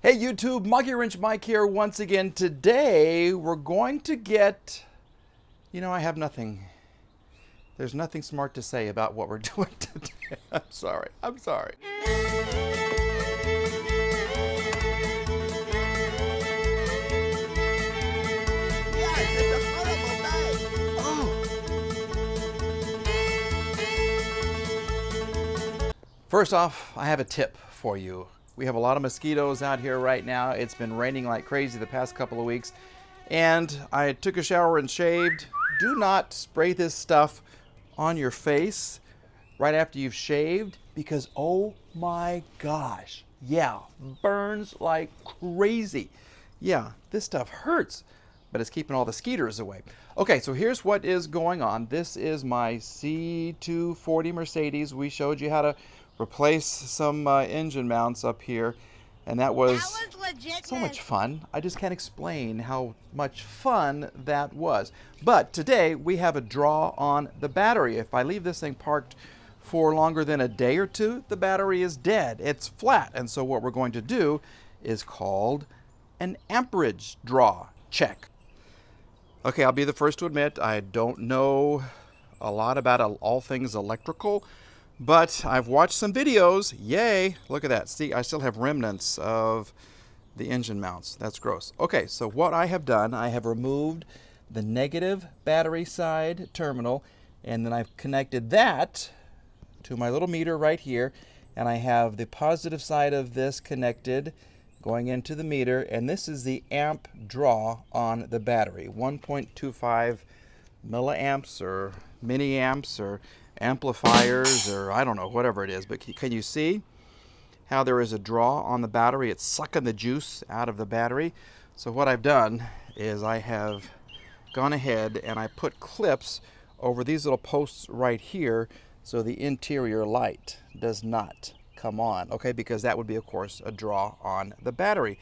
Hey YouTube, Monkey Wrench Mike here once again. Today we're going to get, I have nothing. There's nothing smart to say about what we're doing today. I'm sorry. First off, I have a tip for you. We have a lot of mosquitoes out here right now. It's been raining like crazy the past couple of weeks. And I took a shower and shaved. Do not spray this stuff on your face right after you've shaved because, oh my gosh, yeah, burns like crazy. Yeah, this stuff hurts, but it's keeping all the skeeters away. Okay, so here's what is going on. This is my C230 Mercedes. We showed you how to replace some engine mounts up here, and that was so much fun. I just can't explain how much fun that was. But today we have a draw on the battery. If I leave this thing parked for longer than a day or two, the battery is dead. It's flat. And so what we're going to do is called an amperage draw check. Okay, I'll be the first to admit I don't know a lot about all things electrical, but I've watched some videos. Yay! Look at that. See, I still have remnants of the engine mounts. That's gross. Okay, so what I have done, I have removed the negative battery side terminal, and then I've connected that to my little meter right here, and I have the positive side of this connected going into the meter, and this is the amp draw on the battery. 1.25 milliamps or milliamps or amplifiers, or I don't know, whatever it is. But can you see how there is a draw on the battery? It's sucking the juice out of the battery. So what I've done is I have gone ahead and I put clips over these little posts right here so the interior light does not come on, okay, because that would be, of course, a draw on the battery.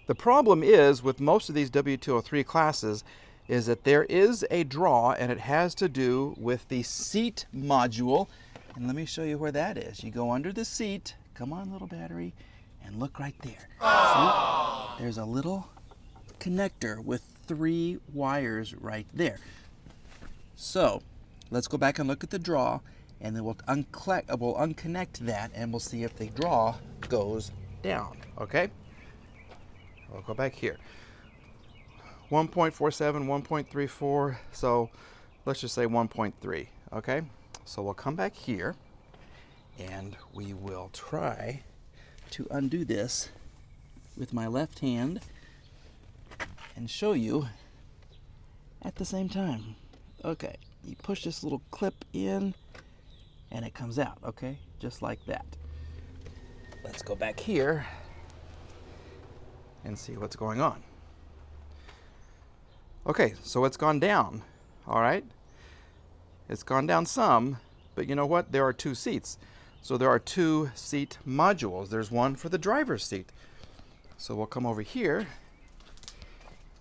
The problem is with most of these W203 classes is that there is a draw, and it has to do with the seat module. And let me show you where that is. You go under the seat, come on little battery, and look right there. See? There's a little connector with 3 wires right there. So let's go back and look at the draw, and then we'll unconnect that, and we'll see if the draw goes down, okay? We'll go back here. 1.47, 1.34, so let's just say 1.3, okay? So we'll come back here, and we will try to undo this with my left hand and show you at the same time. Okay, you push this little clip in, and it comes out, okay? Just like that. Let's go back here and see what's going on. Okay, so it's gone down, all right? It's gone down some, but you know what? There are 2 seats. So there are 2 seat modules. There's one for the driver's seat. So we'll come over here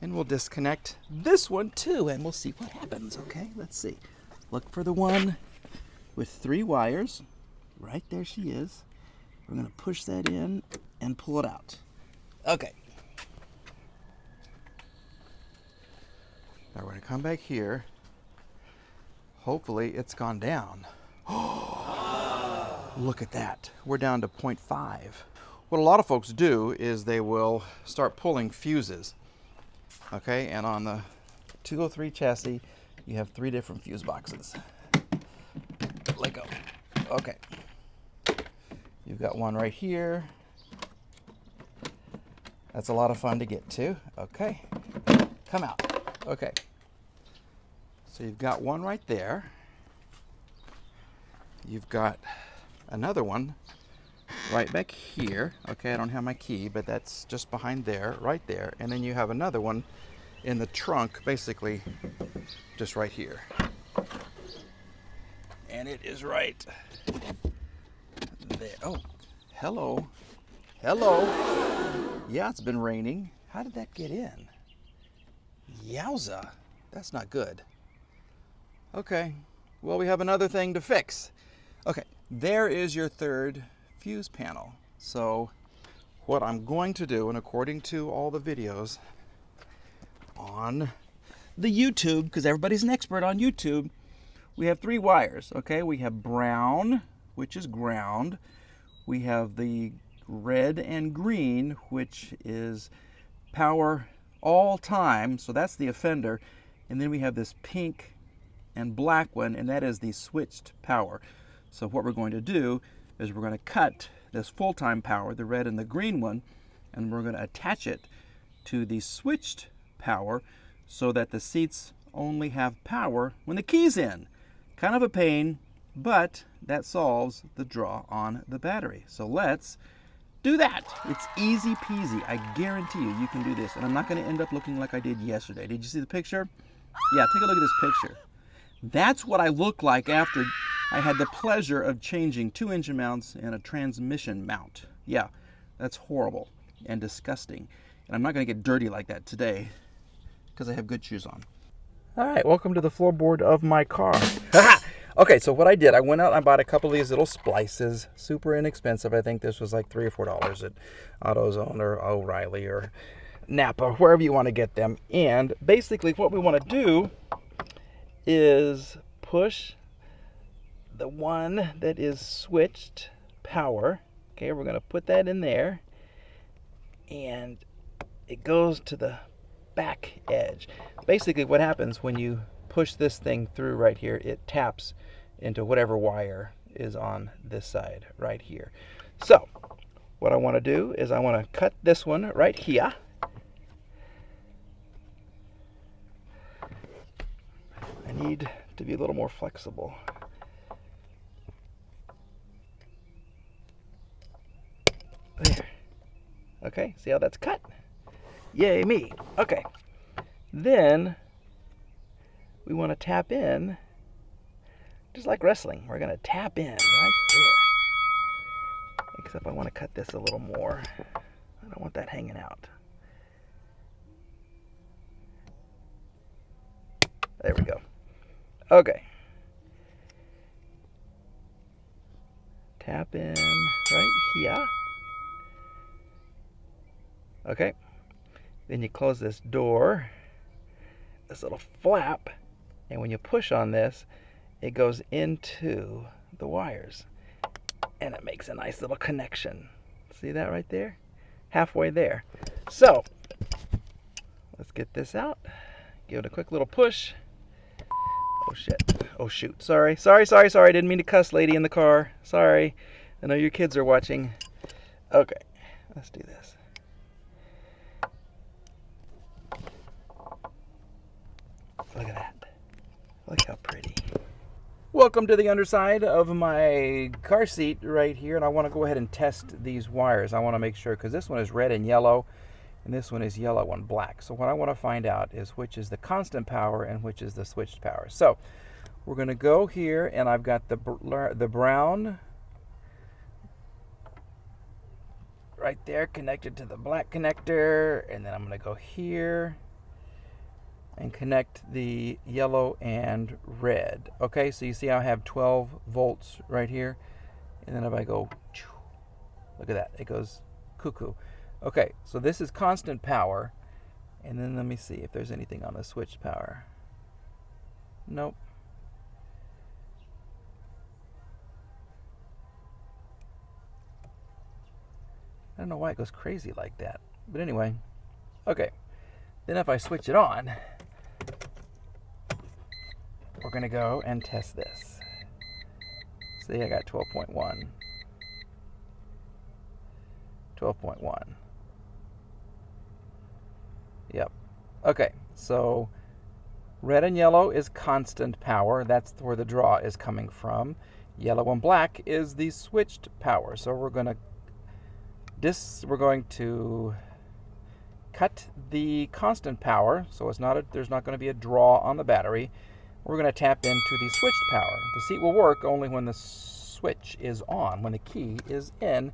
and we'll disconnect this one too, and we'll see what happens, okay? Let's see. Look for the one with 3 wires. Right there she is. We're gonna push that in and pull it out. Okay. Now we're going to come back here. Hopefully it's gone down. Look at that. We're down to 0.5. What a lot of folks do is they will start pulling fuses. Okay, and on the 203 chassis, you have 3 different fuse boxes. Let go. Okay. You've got one right here. That's a lot of fun to get to. Okay. Come out. Okay, so you've got one right there. You've got another one right back here. Okay, I don't have my key, but that's just behind there, right there. And then you have another one in the trunk, basically just right here. And it is right there. Oh, hello. Hello. Yeah, it's been raining. How did that get in? Yowza, that's not good. Okay, well, we have another thing to fix. Okay, there is your 3rd fuse panel. So what I'm going to do, and according to all the videos on the YouTube, because everybody's an expert on YouTube, we have 3 wires, okay? We have brown, which is ground. We have the red and green, which is power all time, so that's the offender. And then we have this pink and black one, and that is the switched power. So what we're going to do is we're going to cut this full-time power, the red and the green one, and we're going to attach it to the switched power so that the seats only have power when the key's in. Kind of a pain, but that solves the draw on the battery. So let's do that. It's easy peasy. I guarantee you can do this. And I'm not going to end up looking like I did yesterday. Did you see the picture? Yeah, take a look at this picture. That's what I look like after I had the pleasure of changing 2 engine mounts and a transmission mount. Yeah, that's horrible and disgusting. And I'm not going to get dirty like that today because I have good shoes on. All right, welcome to the floorboard of my car. Okay, so what I did, I went out and I bought a couple of these little splices, super inexpensive. I think this was like $3 or $4 at AutoZone or O'Reilly or Napa, wherever you want to get them. And basically what we want to do is push the one that is switched power. Okay, we're going to put that in there, and it goes to the back edge. Basically what happens when you push this thing through right here, it taps into whatever wire is on this side right here. So what I want to do is I want to cut this one right here. I need to be a little more flexible. There. Okay, see how that's cut? Yay me. Okay. Then we want to tap in, just like wrestling. We're going to tap in right there. Except I want to cut this a little more. I don't want that hanging out. There we go. Okay. Tap in right here. Okay. Then you close this door, this little flap, and when you push on this, it goes into the wires, and it makes a nice little connection. See that right there? Halfway there. So, let's get this out. Give it a quick little push. Oh shit. Oh shoot. Sorry. Didn't mean to cuss, lady in the car. Sorry. I know your kids are watching. Okay. Let's do this. Look at that. Look how pretty. Welcome to the underside of my car seat right here, and I want to go ahead and test these wires. I want to make sure, because this one is red and yellow, and this one is yellow and black. So what I want to find out is which is the constant power and which is the switched power. So we're going to go here, and I've got the brown right there connected to the black connector, and then I'm going to go here and connect the yellow and red. Okay, so you see how I have 12 volts right here, and then if I go, look at that, it goes cuckoo. Okay, so this is constant power, and then let me see if there's anything on the switched power. Nope. I don't know why it goes crazy like that, but anyway. Okay, then if I switch it on, we're going to go and test this. See, I got 12.1. 12.1. Yep. Okay, so red and yellow is constant power. That's where the draw is coming from. Yellow and black is the switched power. So we're going to cut the constant power, so there's not going to be a draw on the battery. We're going to tap into the switched power. The seat will work only when the switch is on, when the key is in,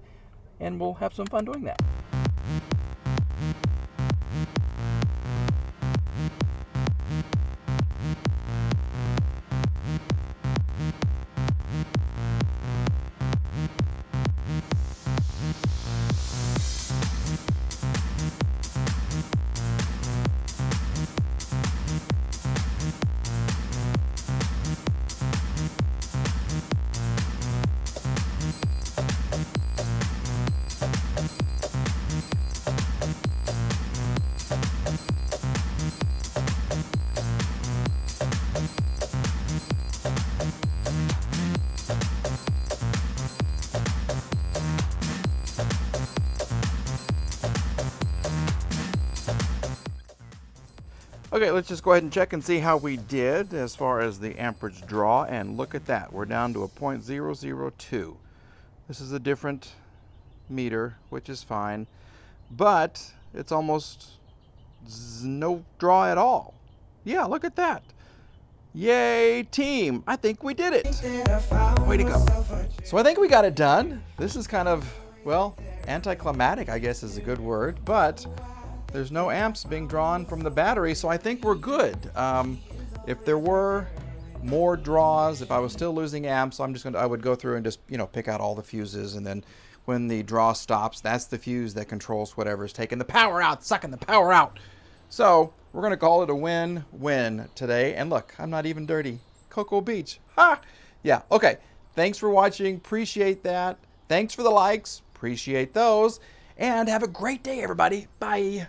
and we'll have some fun doing that. Okay, let's just go ahead and check and see how we did as far as the amperage draw. And look at that. We're down to a 0.002. This is a different meter, which is fine. But it's almost no draw at all. Yeah, look at that. Yay, team. I think we did it. Way to go. So I think we got it done. This is kind of, well, anticlimactic, I guess is a good word. But there's no amps being drawn from the battery, so I think we're good. If there were more draws, if I was still losing amps, I would go through and just, pick out all the fuses, and then when the draw stops, that's the fuse that controls whatever's taking the power out, sucking the power out. So we're gonna call it a win-win today. And look, I'm not even dirty. Cocoa Beach. Ha! Yeah, okay. Thanks for watching. Appreciate that. Thanks for the likes. Appreciate those. And have a great day, everybody. Bye.